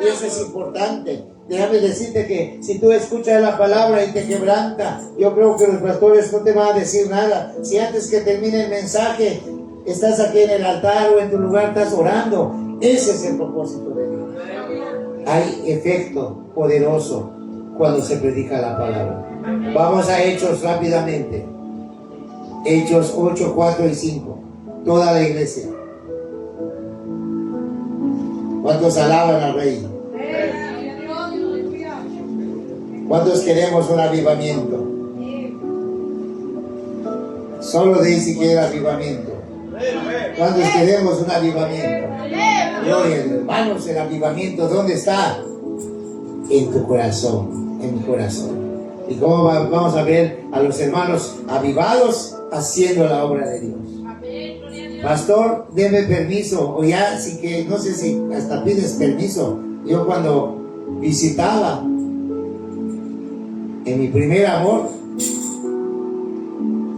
Y eso es importante. Déjame decirte que si tú escuchas la palabra y te quebranta, yo creo que los pastores no te van a decir nada. Si antes que termine el mensaje estás aquí en el altar o en tu lugar estás orando, ese es el propósito de Dios. Hay efecto poderoso cuando se predica la palabra. Vamos a Hechos rápidamente. Hechos 8, 4 y 5. Toda la iglesia. ¿Cuántos alaban al Rey? ¿Cuántos queremos un avivamiento? Solo de si quiere avivamiento. ¿Cuántos queremos un avivamiento? Gloria, hermanos, el avivamiento, ¿dónde está? En tu corazón, en mi corazón. Y cómo vamos a ver a los hermanos avivados haciendo la obra de Dios. Pastor, deme permiso, o ya, sí que no sé si hasta pides permiso. Yo cuando visitaba en mi primer amor,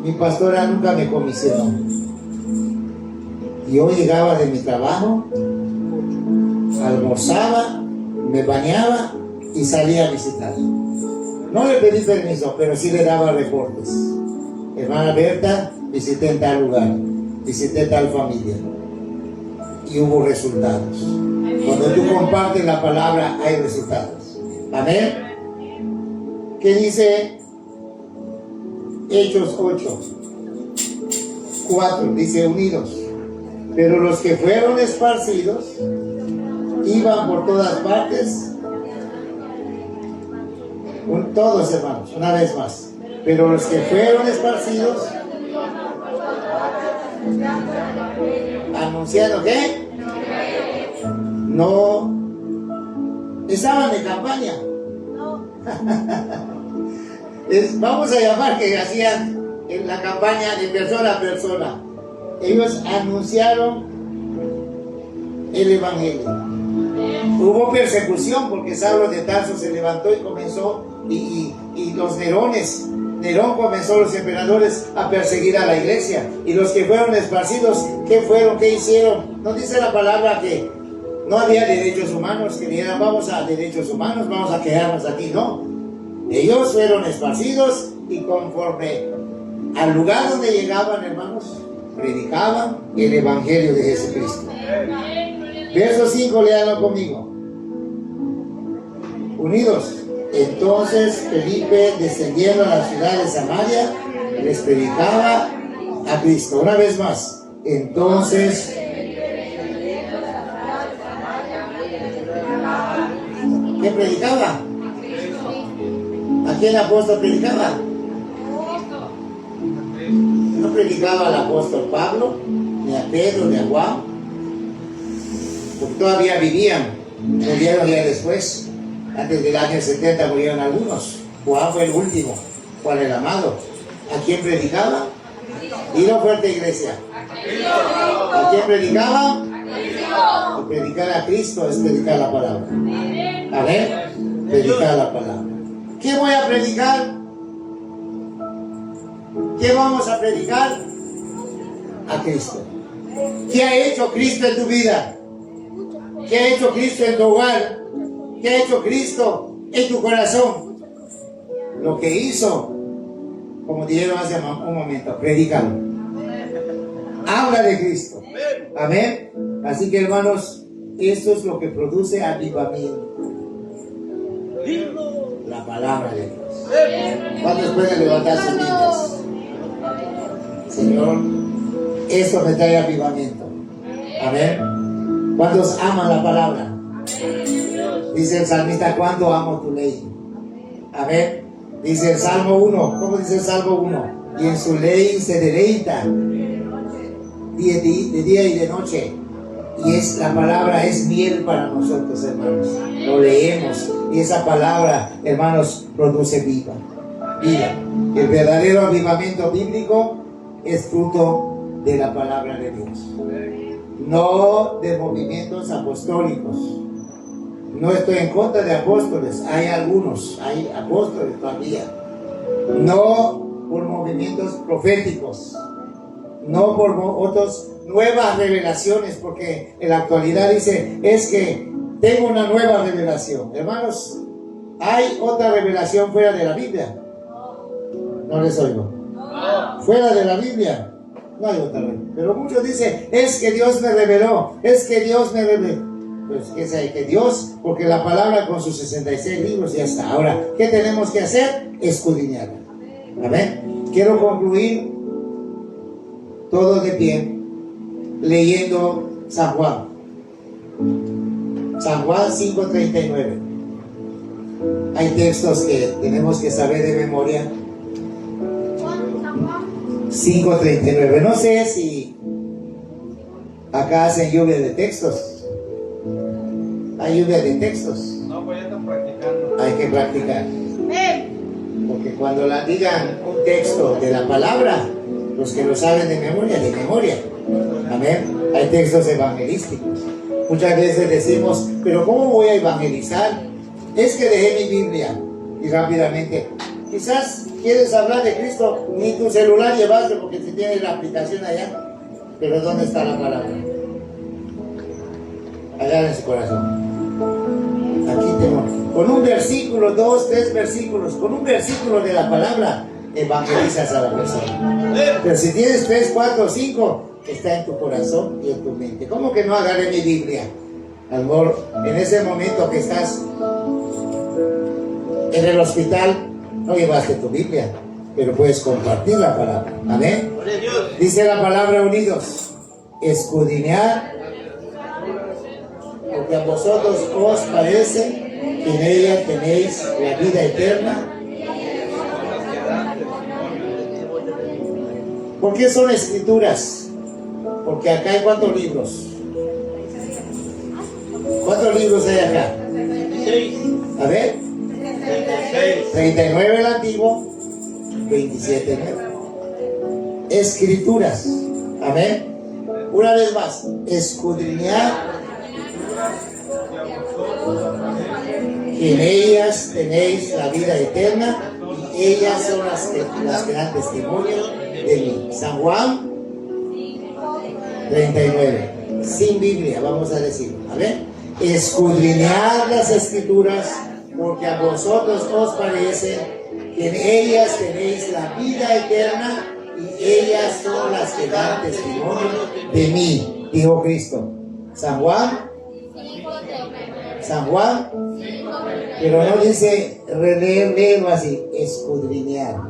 mi pastora nunca me comisionó. Yo llegaba de mi trabajo, almorzaba, me bañaba y salía a visitar. No le pedí permiso, pero sí le daba reportes. Hermana Berta, visité en tal lugar, visité tal familia. Y hubo resultados. Cuando tú compartes la palabra, hay resultados. Amén. ¿Qué dice Hechos 8? 4, dice: unidos. Pero los que fueron esparcidos iban por todas partes. Todos, hermanos, una vez más. Pero los que fueron esparcidos, anunciando ¿qué? No estaban de campaña. Vamos a llamar que hacían en la campaña de persona a persona. Ellos anunciaron el evangelio. Hubo persecución porque Saulo de Tarso se levantó y comenzó, y los Nerón comenzó, los emperadores, a perseguir a la iglesia. Y los que fueron esparcidos, ¿qué fueron? ¿Qué hicieron? No dice la palabra que no había derechos humanos, que dijeran: vamos a derechos humanos, vamos a quedarnos aquí. No, ellos fueron esparcidos y conforme al lugar donde llegaban, hermanos, predicaban el evangelio de Jesucristo. Verso 5, léanlo conmigo. Unidos. Entonces Felipe, descendiendo a la ciudad de Samaria, les predicaba a Cristo. Una vez más. Entonces, ¿qué predicaba? ¿A quién el apóstol predicaba? No predicaba al apóstol Pablo, ni a Pedro, ni a Juan, porque todavía vivían. Murieron ya después. Antes del año 70 murieron algunos. Juan fue el último, Juan el amado. ¿A quién predicaba? Dilo fuerte, iglesia. ¿A quién predicaba? Y predicar a Cristo es predicar la palabra. Amén. Predicar la palabra. ¿Qué voy a predicar? ¿Qué vamos a predicar? A Cristo. ¿Qué ha hecho Cristo en tu vida? ¿Qué ha hecho Cristo en tu hogar? ¿Qué ha hecho Cristo en tu corazón? Lo que hizo, como dijeron hace un momento, predícalo. Habla de Cristo. Amén. Así que, hermanos, esto es lo que produce avivamiento. La palabra de Dios. ¿Cuántos pueden levantar sus vidas? Señor, esto me trae avivamiento. Amén. ¿Cuántos aman la palabra? Dice el salmista, ¿cuánto amo tu ley? Amén. Dice el Salmo 1. ¿Cómo dice el Salmo 1? Y en su ley se deleita de día y de noche. Y la palabra es miel para nosotros, hermanos. Lo leemos y esa palabra, hermanos, produce vida. El verdadero avivamiento bíblico es fruto de la palabra de Dios, no de movimientos apostólicos. No estoy en contra de apóstoles, hay algunos, hay apóstoles todavía. No por movimientos proféticos, no por otras nuevas revelaciones, porque en la actualidad dice, es que tengo una nueva revelación. Hermanos, ¿hay otra revelación fuera de la Biblia? No les oigo. Fuera de la Biblia no hay otra revelación. Pero muchos dicen, es que Dios me reveló, es que Dios me reveló. Pues que sea que Dios, porque la palabra con sus 66 libros ya está. Ahora, ¿qué tenemos que hacer? Escudriñarla. Amén. Quiero concluir todo de pie leyendo San Juan. San Juan 5:39. Hay textos que tenemos que saber de memoria. 5:39. No sé si acá hacen lluvia de textos. Hay lluvia de textos. No, pues ya están practicando. Hay que practicar. Porque cuando la digan un texto de la palabra, los que lo saben de memoria. Amén. Hay textos evangelísticos. Muchas veces decimos, pero ¿cómo voy a evangelizar? Es que dejé mi Biblia. Y rápidamente, quizás quieres hablar de Cristo, ni tu celular llevaste porque si tienes la aplicación allá. Pero ¿dónde está la palabra? Allá en su corazón. Aquí tengo, con un versículo, 2, 3 versículos, con un versículo de la palabra, evangelizas a la persona. Pero si tienes 3, 4, 5, está en tu corazón y en tu mente. ¿Cómo que no agarré mi Biblia? A lo mejor en ese momento que estás en el hospital, no llevaste tu Biblia, pero puedes compartir la palabra. Amén. Dice la palabra unidos, escudriñar, porque a vosotros os parece que en ella tenéis la vida eterna. ¿Por qué son escrituras? Porque acá hay ¿cuántos libros? ¿Cuántos libros hay acá? A ver, 39 el antiguo, 27 el nuevo. Escrituras. Amén. Una vez más, escudriñar, que en ellas tenéis la vida eterna y ellas son las que dan testimonio de mí. San Juan 39. Sin Biblia, vamos a decir. Amén. Escudriñad las escrituras, porque a vosotros os parece que en ellas tenéis la vida eterna y ellas son las que dan testimonio de mí, dijo Cristo. San Juan, pero no dice leerlo así, escudriñar,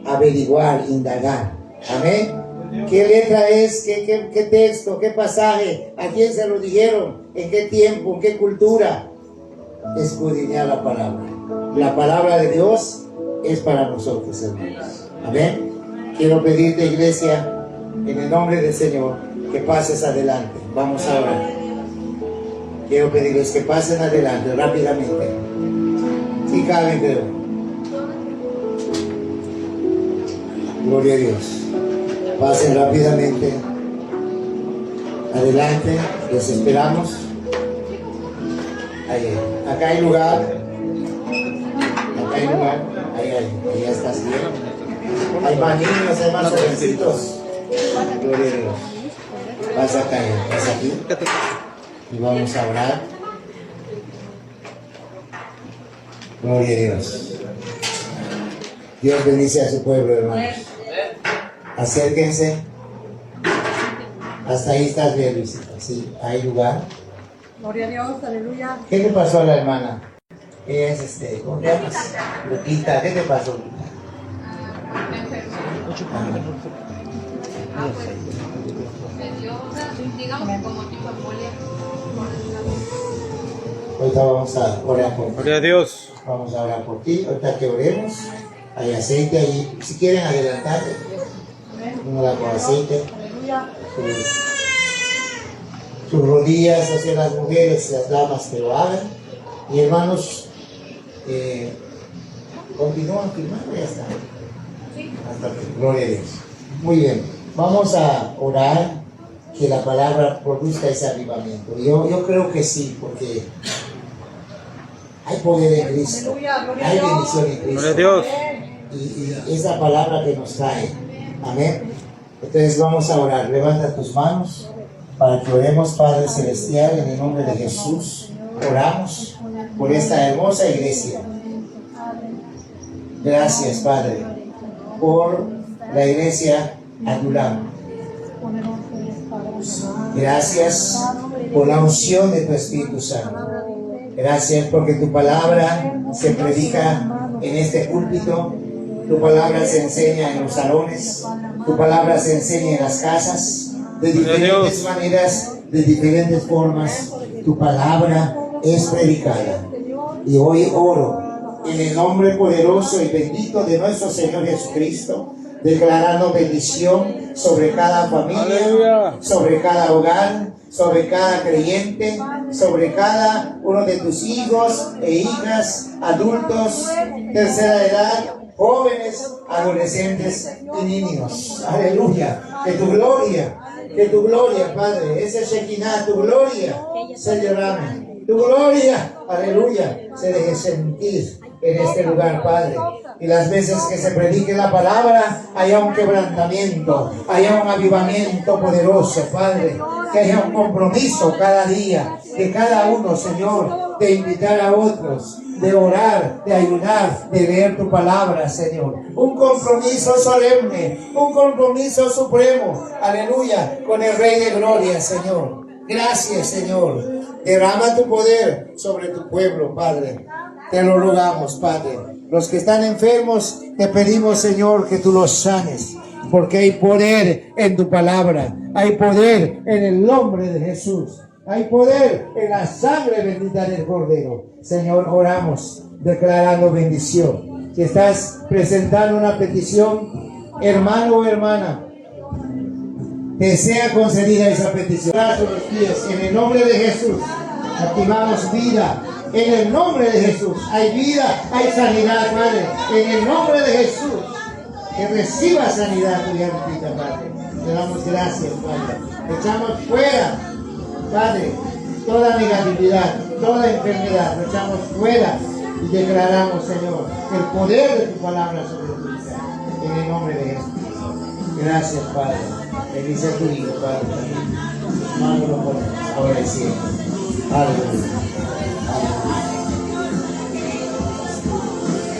averiguar, indagar. Amén. ¿Qué letra es? ¿Qué texto? ¿Qué pasaje? ¿A quién se lo dijeron? ¿En qué tiempo? ¿En qué cultura? Escudriñar la palabra. La palabra de Dios es para nosotros, hermanos. Amén. Quiero pedirte, iglesia, en el nombre del Señor, que pases adelante. Vamos a orar. Quiero pedirles que pasen adelante rápidamente. Si caben, creo. Gloria a Dios. Pasen rápidamente. Adelante, los esperamos. Ahí, acá hay lugar. Acá hay lugar. Ahí ya estás bien. Hay más niños, hay más jovencitos. Gloria a Dios. Vas acá, vas aquí. Y vamos a orar. Gloria a Dios. Dios bendice a su pueblo, hermanos. Acérquense. Hasta ahí estás bien, Luisita. Sí, hay lugar. Gloria a Dios, aleluya. ¿Qué le pasó a la hermana? Ella es ¿cómo te llamas? Luquita, ¿qué te pasó? Digamos como tipo embolia. Ahorita vamos a orar por ti. Gloria a Dios. Vamos a orar por ti. Ahorita que oremos, hay aceite ahí. Si quieren adelantar, una con aceite. Sus rodillas hacia las mujeres, las damas que lo hagan. Y hermanos, continúan firmando, ya está. Hasta que, gloria a Dios. Muy bien, vamos a orar que la palabra produzca ese avivamiento. Yo creo que sí, porque hay poder en Cristo, hay bendición en Cristo. Gloria a Dios. Y esa palabra que nos trae. Amén. Entonces vamos a orar. Levanta tus manos para que oremos, Padre Celestial, en el nombre de Jesús. Oramos por esta hermosa iglesia. Gracias, Padre, por la iglesia Adulam. Gracias por la unción de tu Espíritu Santo. Gracias porque tu palabra se predica en este púlpito. Tu palabra se enseña en los salones. Tu palabra se enseña en las casas. De diferentes maneras, de diferentes formas. Tu palabra es predicada. Y hoy oro en el nombre poderoso y bendito de nuestro Señor Jesucristo, declarando bendición sobre cada familia, Aleluya. sobre cada hogar, sobre cada creyente, sobre cada uno de tus hijos e hijas, adultos, tercera edad, jóvenes, adolescentes y niños. Aleluya. Que tu gloria, Padre, ese Shekinah, tu gloria se derrame. Tu gloria, aleluya, se deje sentir en este lugar, Padre. Y las veces que se predique la palabra, haya un quebrantamiento, haya un avivamiento poderoso, Padre. Que haya un compromiso cada día, de cada uno, Señor, de invitar a otros, de orar, de ayudar, de leer tu palabra, Señor. Un compromiso solemne, un compromiso supremo, aleluya, con el Rey de Gloria, Señor. Gracias, Señor. Derrama tu poder sobre tu pueblo, Padre. Te lo rogamos, Padre. Los que están enfermos, te pedimos, Señor, que tú los sanes. Porque hay poder en tu palabra. Hay poder en el nombre de Jesús. Hay poder en la sangre bendita del Cordero. Señor, oramos, declarando bendición. Si estás presentando una petición, hermano o hermana, te sea concedida esa petición. Brazos, los pies, en el nombre de Jesús. Activamos vida. En el nombre de Jesús. Hay vida, hay sanidad, Padre. En el nombre de Jesús. Que reciba sanidad tu bendita, Padre. Te damos gracias, Padre. Echamos fuera, Padre, toda negatividad, toda enfermedad. Lo echamos fuera y declaramos, Señor, el poder de tu palabra sobre tu vida. En el nombre de Jesús. Gracias, Padre. Bendice a tu Hijo, Padre. Mándalo por ahora y siempre. Aleluya.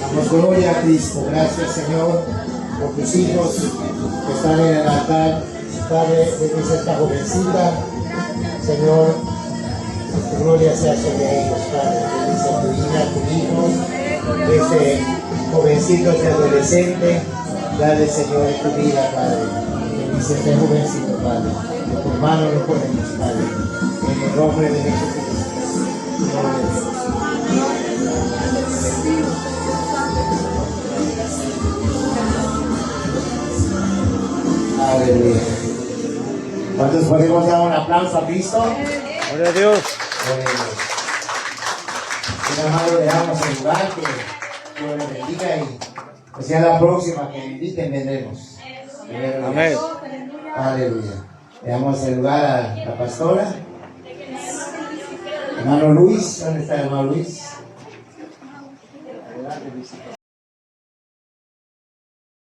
Damos gloria a Cristo. Gracias, Señor, por tus hijos que están en el altar. Padre, bendice a esta jovencita. Señor, que tu gloria sea sobre ellos, Padre. Bendice a tu hija, a tu hijo, este jovencito, este adolescente. Dale, Señor, tu vida, Padre. Bendice a este jovencito, Padre. De tu mano lo ponemos, Padre. En el nombre de Jesucristo. Aleluya. ¿Cuántos podemos dar un aplauso a Cristo? Gloria a Dios. Gloria a Dios. Un amado le damos el lugar que Dios le bendiga y que sea la próxima que inviten vendremos. Amén. Aleluya. Le damos a saludar a la pastora. Hermano Luis, ¿dónde está el hermano Luis? Adelante, Luis.